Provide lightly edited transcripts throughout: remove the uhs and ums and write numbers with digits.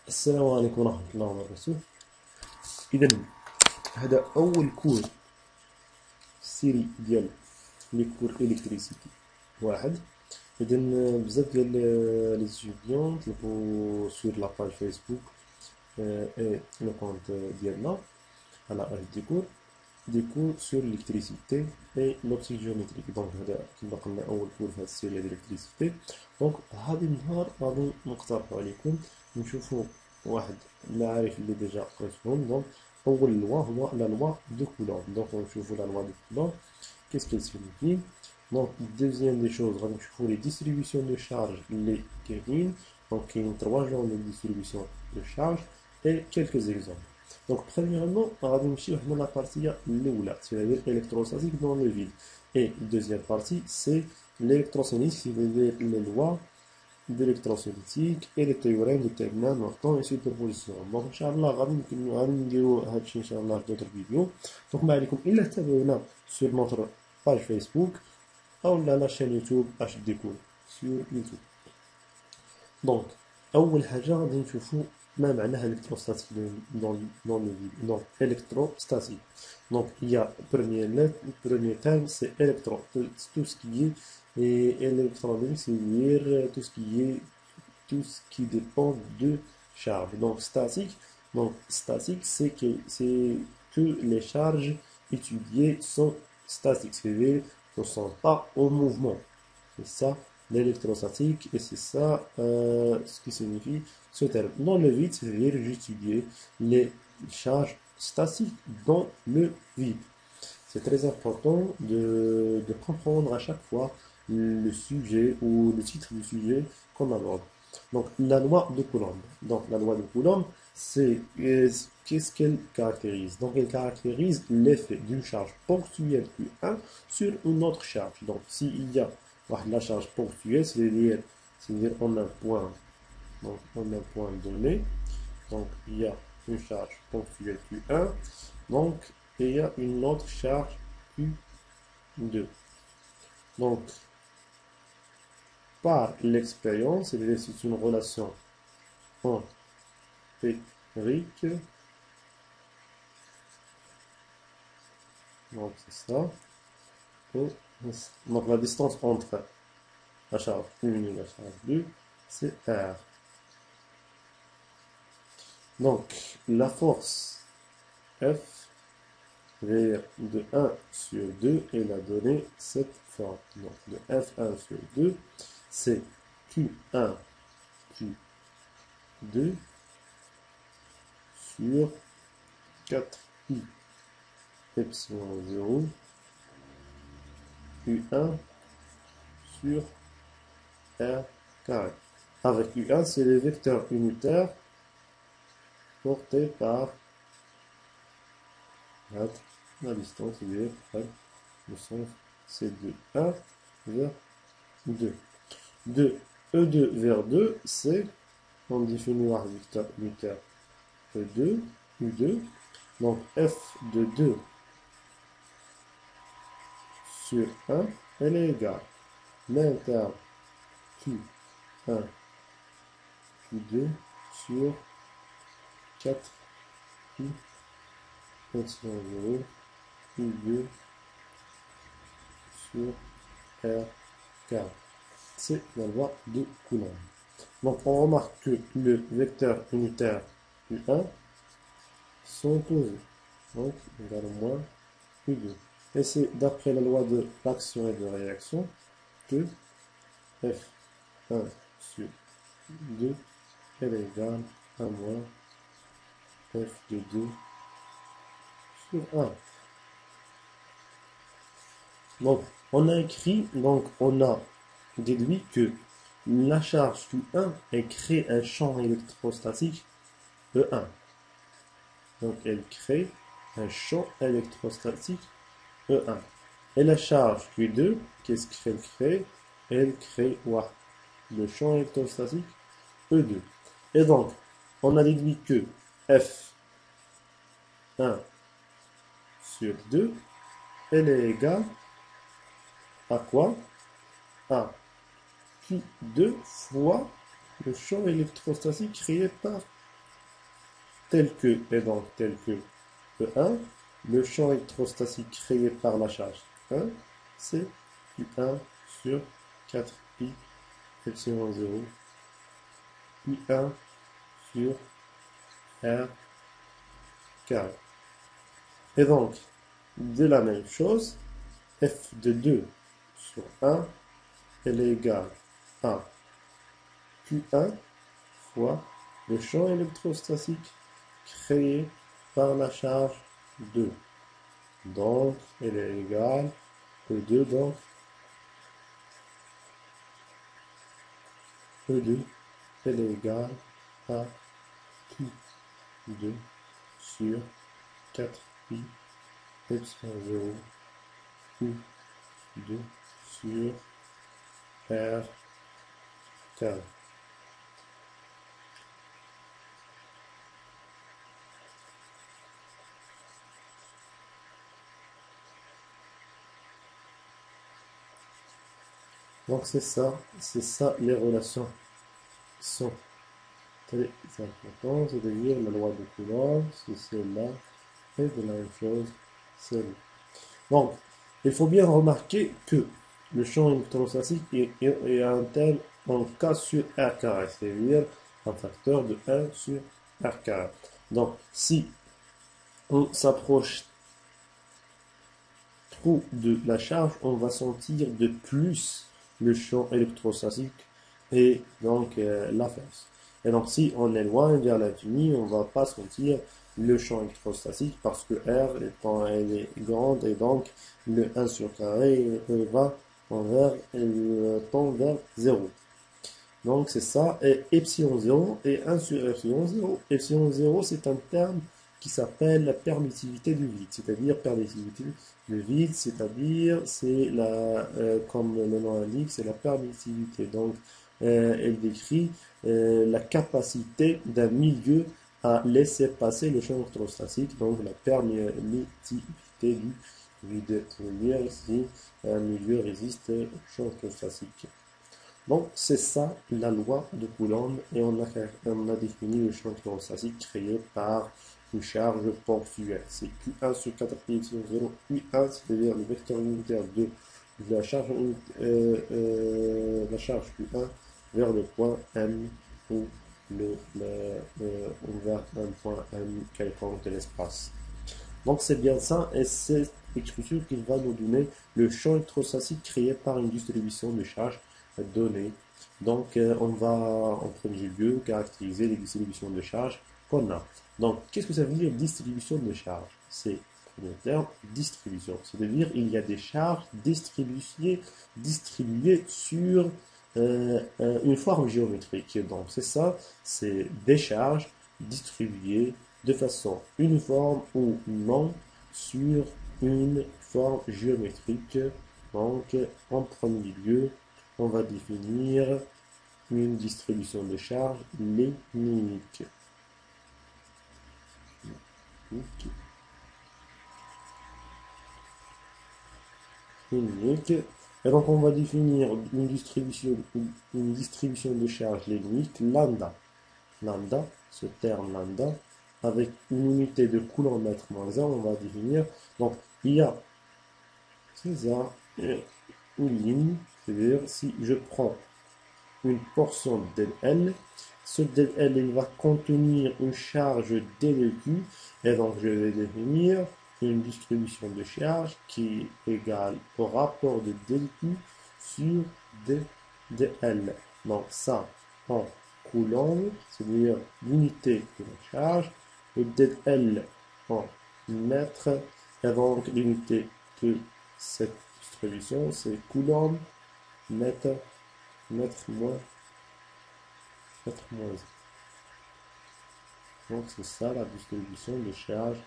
السلام عليكم ورحمة الله وبركاته. إذا هذا أول كور سيري ديال لي كور إلكتريسيتي واحد. إذا بزاف ديال لي ستوديون تلقوا سور لاباج فيسبوك إي لو كونت ديالنا على أج دي كور سور l'électricité et l'optique géométrique. دونك هذا كما قلنا أول كور في هاد السيريا ديال l'électricité. دونك هذا النهار غادي نقترحو عليكم نشوفو واحد المعارف اللي ديجا قريتهم. دونك أول لوا هو لا لوا دو كولوم. دونك نشوفو لا لوا دو كولوم qu'est-ce qu'elle signifie. Donc deuxième des choses غادي نشوفو les distributions de charge اللي كاينين. دونك كاين 3 genres de distribution de charge et quelques exemples. Donc, premièrement, on va voir la partie l'oula, c'est-à-dire électrostatique dans le vide. Et deuxième partie, c'est l'électrostatique, c'est-à-dire les lois d'électrostatique et les théorèmes déterminant le temps et superposition. Donc, Inch'Allah, on va voir d'autres vidéos. Donc, il sur notre page Facebook ou la chaîne YouTube HD Cool sur YouTube. Donc, أول حاجة غادي نشوفو ما معناها électrostatique dans le vide. Donc, électrostatique. Donc, il y a premier terme, c'est électron. Tout ce qui est électronique, c'est-à-dire tout ce qui dépend de charge. Donc, statique, c'est que les charges étudiées sont statiques, c'est-à-dire ne sont pas au mouvement. C'est ça l'électrostatique, et c'est ça ce qui signifie ce terme. Dans le vide, c'est-à-dire j'étudie les charges statiques dans le vide. C'est très important de comprendre à chaque fois le sujet ou le titre du sujet qu'on aborde. Donc, la loi de Coulomb. Donc, la loi de Coulomb, c'est qu'est-ce qu'elle caractérise? Donc, elle caractérise l'effet d'une charge ponctuelle Q1 sur une autre charge. Donc, s'il y a la charge ponctuelle, c'est-à-dire on a un point, donc on a un point donné, donc il y a une charge ponctuelle Q1, donc et il y a une autre charge Q2. Donc par l'expérience, c'est une relation empirique, donc c'est ça. Donc la distance entre la charge 1 et la charge 2, c'est R. Donc la force F de 1 sur 2, elle a donné cette forme. Donc de F1 sur 2, c'est Q1, Q2 sur 4I epsilon 0 U1 sur R carré. Avec U1, c'est le vecteur unitaire porté par la distance, c'est-à-dire le sens, c'est de 1 vers 2. De E2 vers 2, c'est, on définit un vecteur unitaire E2, U2, donc F de 2 sur 1, elle est égale. Même terme Q1, Q2 sur 4 I epsilon 0, Q2 sur R carré. C'est la loi de Coulomb. Donc on remarque que le vecteur unitaire Q1 sont opposés. Donc égal au moins Q2. Et c'est d'après la loi de l'action et de réaction que F1 sur 2 est égal à moins F de 2 sur 1. Donc, on a écrit, donc on a déduit que la charge Q1 elle crée un champ électrostatique E1. Donc, elle crée un champ électrostatique E1. Et la charge Q2, qu'est-ce qu'elle crée? Elle crée le champ électrostatique E2. Et donc, on a déduit que F1 sur 2, elle est égale à quoi? À Q2 fois le champ électrostatique créé par tel que, et donc tel que E1, le champ électrostatique créé par la charge 1, c'est Q1 sur 4pi epsilon 0, I1 sur R carré. Et donc, de la même chose, f de 2 sur 1, elle est égale à Q1 fois le champ électrostatique créé par la charge 2. Donc, elle est égale E2, donc E2, elle est égale à Q2 sur 4pi epsilon 0 Q2 sur R carré. Donc c'est ça les relations qui sont très importantes, c'est-à-dire la loi de Coulomb, c'est celle-là, et de la même chose, celle-là. Donc, il faut bien remarquer que le champ électrostatique est un tel en K sur R carré, c'est-à-dire un facteur de 1 sur R carré. Donc, si on s'approche trop de la charge, on va sentir de plus le champ électrostatique et donc la force. Et donc si on éloigne vers l'infini, on ne va pas sentir le champ électrostatique parce que R étant elle est grande et donc le 1 sur carré va tend vers 0. Donc c'est ça, et epsilon 0 et 1 sur epsilon 0. Epsilon 0 c'est un terme qui s'appelle la permittivité du vide, c'est-à-dire permittivité du vide, c'est-à-dire c'est la, comme le nom l'indique, c'est la permittivité. Donc elle décrit la capacité d'un milieu à laisser passer le champ électrostatique, donc la permittivité du vide, c'est-à-dire si un milieu résiste au champ électrostatique. Donc, c'est ça la loi de Coulomb et on a défini le champ électrostatique créé par une charge ponctuelle. C'est Q1 sur 4pi sur 0, Q1, c'est-à-dire le vecteur unitaire de la charge, la charge Q1 vers le point M ou vers un point M quelconque de l'espace. Donc c'est bien ça, et c'est l'écriture qui va nous donner le champ électrostatique créé par une distribution de charge donnée. Donc on va en premier lieu caractériser les distributions de charge qu'on a. Donc qu'est-ce que ça veut dire distribution de charge? C'est le terme distribution, c'est-à-dire il y a des charges distribuées sur une forme géométrique. Donc c'est ça, c'est des charges distribuées de façon uniforme ou non sur une forme géométrique. Donc, en premier lieu, on va définir une distribution de charge lénique. Lénique. Et donc, on va définir une distribution de charge lénique, lambda. Lambda, ce terme lambda, avec une unité de coulomb-mètre moins 1, on va définir. Donc, il y a, c'est ça, une ligne, c'est-à-dire si je prends une portion dl, ce dl il va contenir une charge dlq, et donc je vais définir une distribution de charge qui est égale au rapport de dlq sur dl. Donc ça, en coulomb, c'est-à-dire l'unité de la charge, et dl en mètres, et donc l'unité de cette distribution, c'est coulomb, mètre, mètre moins. Donc c'est ça la distribution de charge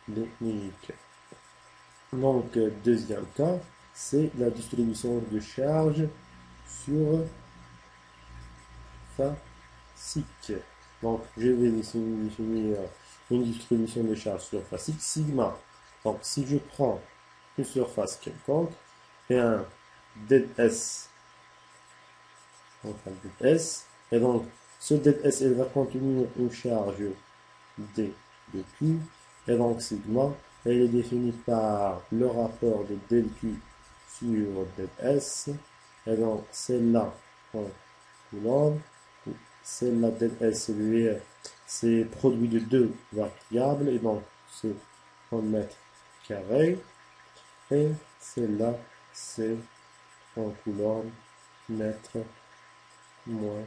lénique. Donc deuxième cas, c'est la distribution de charge sur fascique. Donc je vais définir une distribution de charge sur fascique sigma. Donc si je prends une surface quelconque et un ds, donc un ds, et donc ce ds il va contenir une charge D de Q. Et donc sigma, elle est définie par le rapport de del Q sur del S. Et donc celle-là en coulomb, celle-là del S, c'est produit de deux variables, et donc c'est en mètres carrés. Et celle-là, c'est en coulomb, mètre moins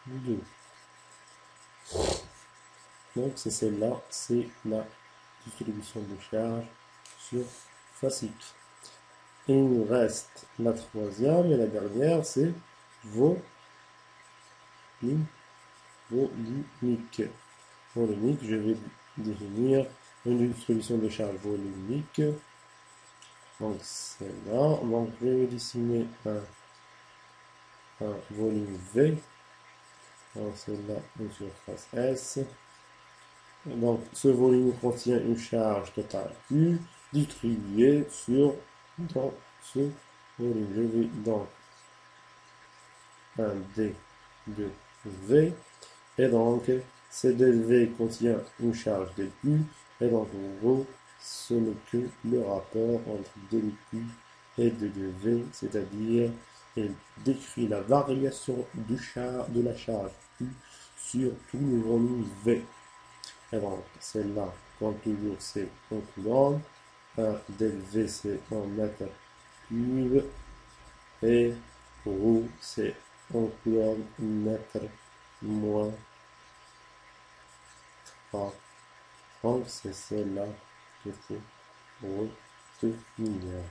2. Donc c'est celle-là, c'est la distribution de charge sur fascique. Et il nous reste la troisième et la dernière, c'est volumique. Volumique, je vais définir une distribution de charge volumique. Donc c'est là. Donc je vais dessiner un volume V. Donc c'est là une surface S. Donc ce volume contient une charge totale Q distribuée dans ce volume. Je vais donc un D de V. Et donc, ce dV contient une charge dQ. Et donc, en gros, ce n'est que le rapport entre dQ et dV, c'est-à-dire, il décrit la variation de la charge Q sur tout le volume V. Et donc, celle-là, comme toujours, c'est en coulomb. Un dV, c'est en mètre cube. Et ρ, c'est en coulomb mètre moins 3. Donc, c'est celle-là qu'il faut retenir.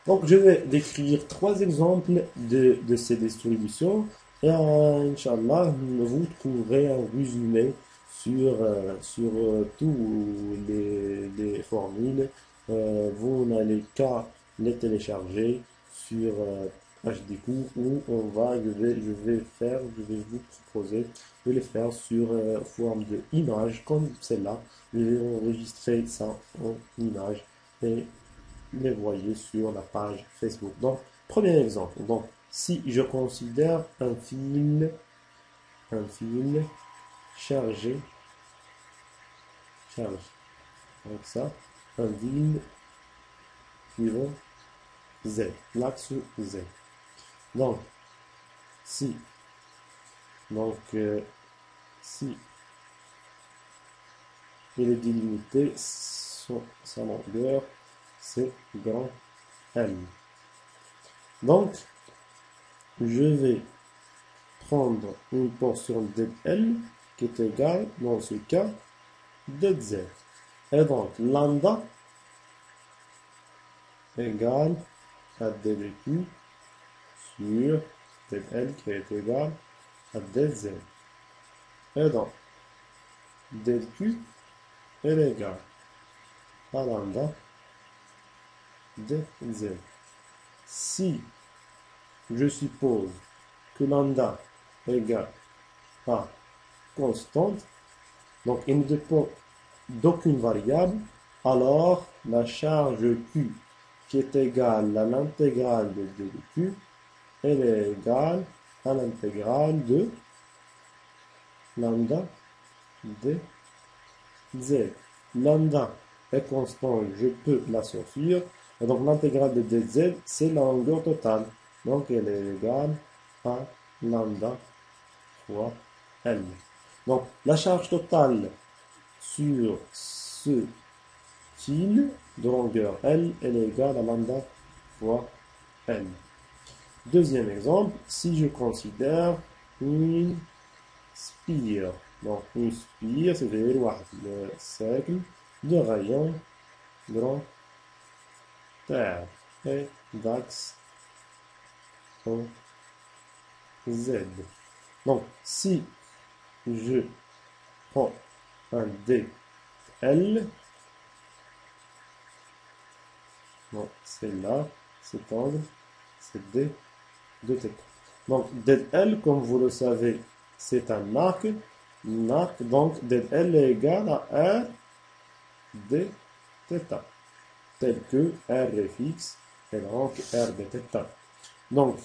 Donc, je vais décrire trois exemples de ces distributions. Et Inch'Allah, vous trouverez un résumé sur tous les formules. Vous n'allez qu'à les télécharger sur HDCours où je vais vous proposer de les faire sur forme de image comme celle-là. Je vais enregistrer ça en image et les voyez sur la page Facebook. Donc, premier exemple. Donc, si je considère un fil chargé, avec ça, un fil suivant Z, l'axe Z. Donc, si il est délimité, sa longueur, c'est grand L. Donc, je vais prendre une portion de L qui est égale, dans ce cas, de Z. Et donc, lambda égale à dQ sur dL qui est égal à dZ. Et donc, dQ est égal à lambda dZ. Si je suppose que lambda est égal à constante, donc il ne dépend d'aucune variable, alors la charge Q qui est égale à l'intégrale de dQ, elle est égale à l'intégrale de lambda dz. Lambda est constant, je peux la sortir. Et donc l'intégrale de dz, c'est la longueur totale. Donc elle est égale à lambda fois L. Donc la charge totale sur ce fil de longueur L, elle est égale à lambda fois L. Deuxième exemple, si je considère une spire. Donc une spire, c'est-à-dire le cercle de rayon grand R et d'axe en Z. Donc si je prends un DL, donc c'est là, cet angle, c'est D de θ. Donc DL, comme vous le savez, c'est un arc, donc DL est égal à R de θ, tel que R est fixe et donc R de θ. Donc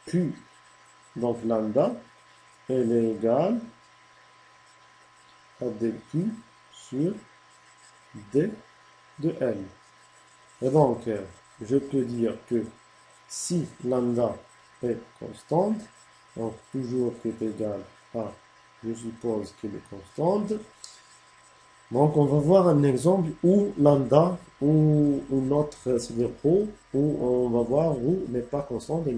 Q, donc lambda, elle est égale à del Q sur D de L. Et donc, je peux dire que si lambda est constante, donc toujours qui est égal à, je suppose qu'elle est constante, donc on va voir un exemple où lambda ou une autre, c'est-à-dire O, où on va voir où n'est pas constante, il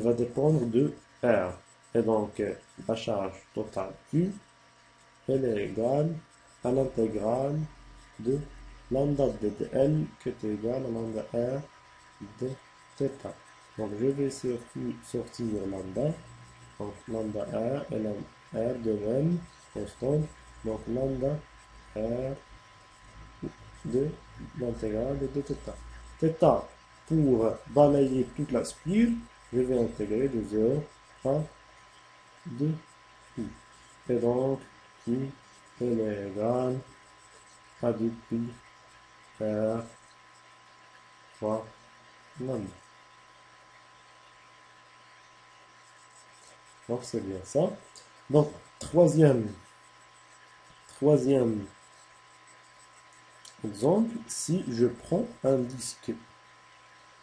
va dépendre de R. Et donc la charge totale Q, elle est égale à l'intégrale de lambda de L qui est égale à lambda R de θ. Donc je vais sortir lambda. Donc lambda R et lambda R de même constante. Donc lambda R de l'intégrale de θ. Θ, pour balayer toute la spire, je vais intégrer de 0 à 2 pi. Et donc, pi elle est égale à 2 pi R fois lambda. Donc c'est bien ça. Donc, troisième exemple, si je prends un disque.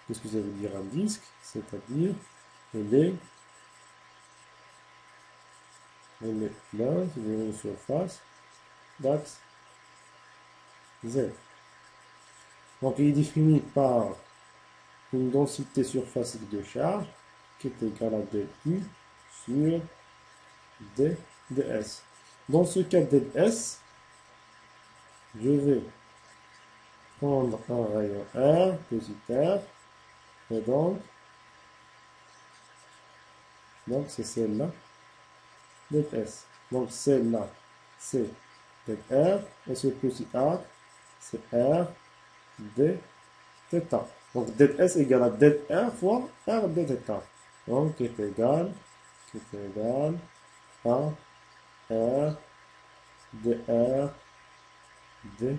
Qu'est-ce que ça veut dire un disque? C'est-à-dire, il est là, c'est une surface d'axe Z. Donc, il est défini par une densité surfacique de charge qui est égale à dQ sur D de S. Dans ce cas ds, je vais prendre un rayon R, petit r, et donc c'est celle-là, ds. Donc celle-là, c'est dr, et ce petit r, c'est r d θ. Donc ds égale à dr fois r d θ. Donc qui est égal à r dr de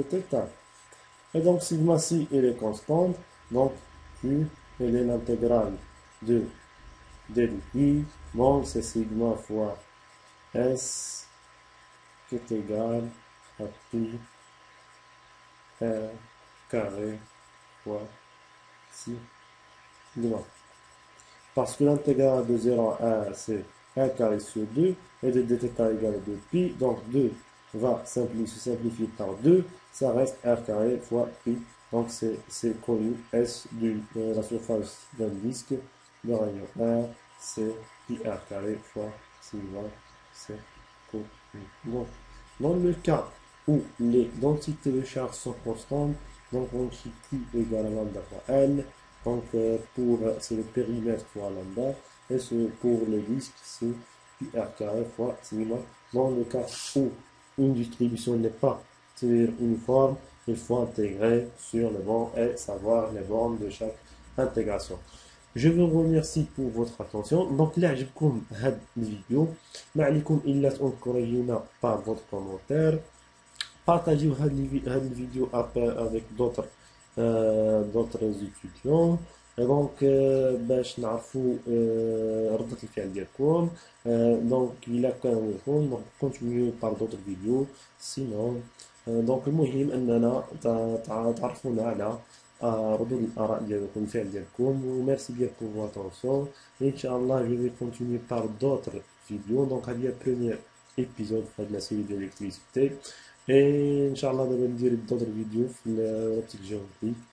θ. Et donc sigma si elle est constante, donc Q elle est l'intégrale de d de pi, donc c'est sigma fois S qui est égal à pi r carré fois sigma. Parce que l'intégrale de 0 à 1 c'est 1 carré sur 2 et de dθ égale à 2 pi, donc 2 va se simplifier par 2, ça reste r carré fois pi. Donc c'est connu, S de la surface d'un disque de rayon R, c'est pi r carré fois sigma, c'est connu. Donc, dans le cas où les densités de charge sont constantes, donc on écrit Q égale à lambda fois L. Donc c'est le périmètre fois lambda, et pour le disque, c'est pi r carré fois sigma. Dans le cas où une distribution n'est pas uniforme, il faut intégrer sur les bornes et savoir les bornes de chaque intégration. Je vous remercie pour votre attention. Donc là, je vous cette vidéo. ما عليكم إلا تنكرجونا par votre commentaire. Partagez cette vidéo avec d'autres étudiants. Donc باش نعرفوا ردة الفعل ديالكم. Donc إلا كان لكم donc continuez par d'autres vidéos. Sinon donc المهم أننا تعرفونا على ردود الآراء ديالكم الفعل ديالكم. وميرسي بيان pour votre attention. إن شاء الله je vais continuer par d'autres vidéos. Donc هذه هي premier épisode de la série d'électricité. Et Inch'Allah, on va dire d'autres vidéos sur l'optique géométrique.